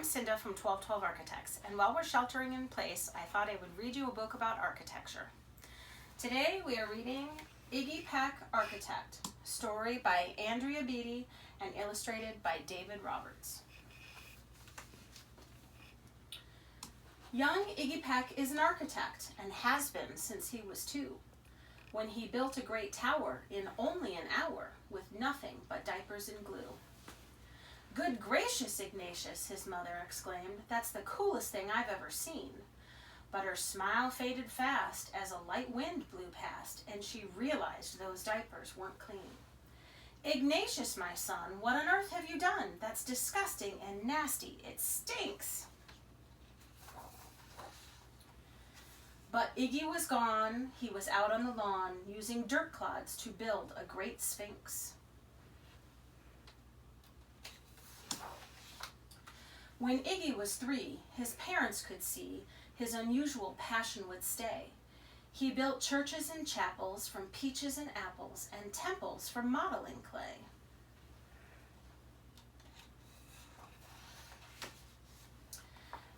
Cinda from 1212 Architects, and while we're sheltering in place, I thought I would read you a book about architecture. Today we are reading Iggy Peck Architect, story by Andrea Beaty and illustrated by David Roberts. Young Iggy Peck is an architect and has been since he was 2, when he built a great tower in only an hour with nothing but diapers and glue. "Good gracious, Ignatius," his mother exclaimed, "that's the coolest thing I've ever seen." But her smile faded fast as a light wind blew past, and she realized those diapers weren't clean. "Ignatius, my son, what on earth have you done? That's disgusting and nasty. It stinks." But Iggy was gone. He was out on the lawn, using dirt clods to build a great sphinx. When Iggy was 3, his parents could see his unusual passion would stay. He built churches and chapels from peaches and apples, and temples from modeling clay.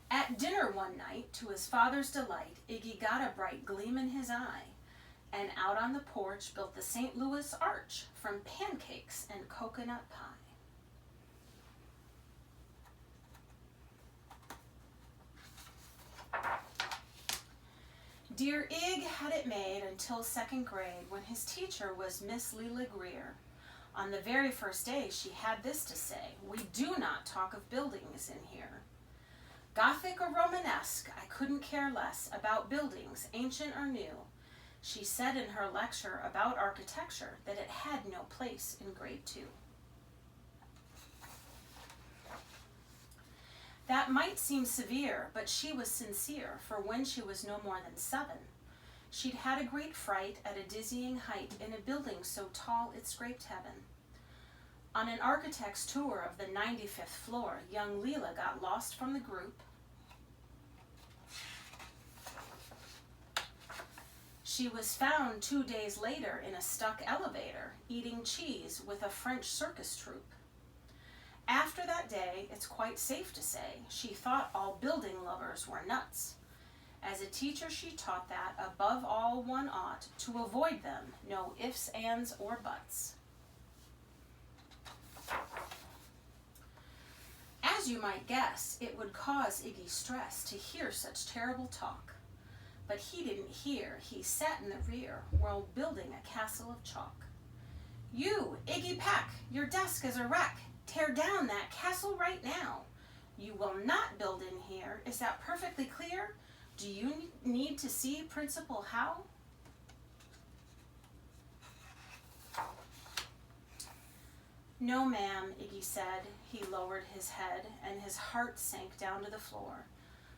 At dinner one night, to his father's delight, Iggy got a bright gleam in his eye, and out on the porch built the St. Louis Arch from pancakes and coconut pie. Dear Ig had it made until 2nd grade, when his teacher was Miss Leila Greer. On the very first day, she had this to say: "We do not talk of buildings in here. Gothic or Romanesque, I couldn't care less about buildings, ancient or new." She said in her lecture about architecture that it had no place in grade 2. That might seem severe, but she was sincere, for when she was no more than 7, she'd had a great fright at a dizzying height in a building so tall it scraped heaven. On an architect's tour of the 95th floor, young Leila got lost from the group. She was found 2 days later in a stuck elevator, eating cheese with a French circus troupe. After that day, it's quite safe to say, she thought all building lovers were nuts. As a teacher, she taught that, above all, one ought to avoid them, no ifs, ands, or buts. As you might guess, it would cause Iggy stress to hear such terrible talk. But he didn't hear. He sat in the rear while building a castle of chalk. "You, Iggy Peck, your desk is a wreck. Tear down that castle right now. You will not build in here. Is that perfectly clear? Do you need to see Principal Howe?" "No, ma'am," Iggy said. He lowered his head, and his heart sank down to the floor.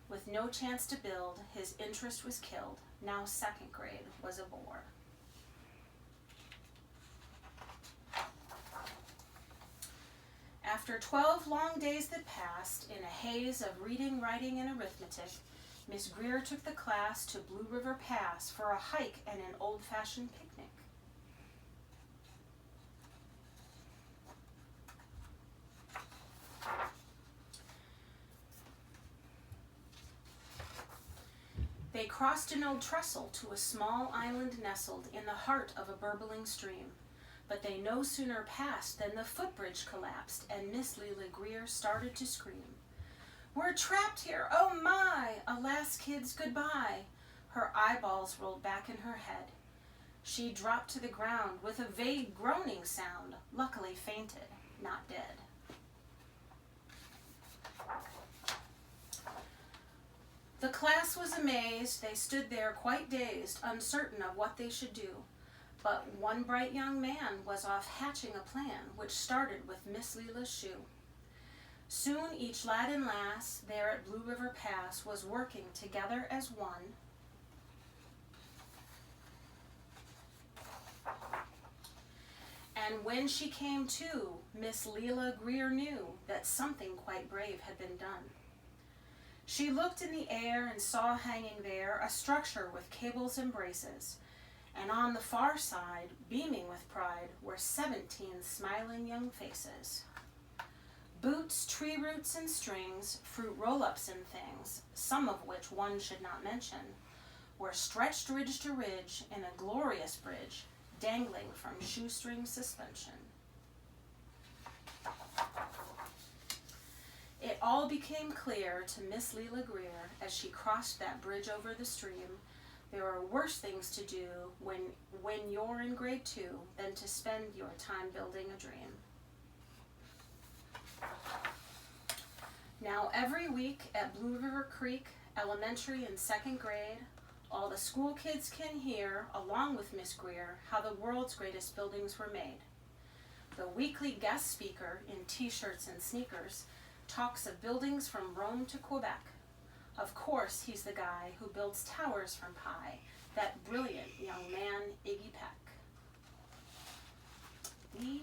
With no chance to build, his interest was killed. Now 2nd grade was a bore. After 12 long days that passed in a haze of reading, writing, and arithmetic, Miss Greer took the class to Blue River Pass for a hike and an old-fashioned picnic. They crossed an old trestle to a small island nestled in the heart of a burbling stream. But they no sooner passed than the footbridge collapsed, and Miss Leila Greer started to scream. "We're trapped here, oh my! Alas, kids, goodbye!" Her eyeballs rolled back in her head. She dropped to the ground with a vague groaning sound, luckily fainted, not dead. The class was amazed. They stood there quite dazed, uncertain of what they should do. But one bright young man was off hatching a plan, which started with Miss Leila's shoe. Soon each lad and lass there at Blue River Pass was working together as one. And when she came to, Miss Leila Greer knew that something quite brave had been done. She looked in the air and saw hanging there a structure with cables and braces, and on the far side, beaming with pride, were 17 smiling young faces. Boots, tree roots and strings, fruit roll-ups and things, some of which one should not mention, were stretched ridge to ridge in a glorious bridge, dangling from shoestring suspension. It all became clear to Miss Leela Greer as she crossed that bridge over the stream. There are worse things to do when you're in grade 2 than to spend your time building a dream. Now every week at Blue River Creek Elementary in 2nd grade, all the school kids can hear, along with Miss Greer, how the world's greatest buildings were made. The weekly guest speaker in t-shirts and sneakers talks of buildings from Rome to Quebec. Of course, he's the guy who builds towers from pie, that brilliant young man, Iggy Peck. The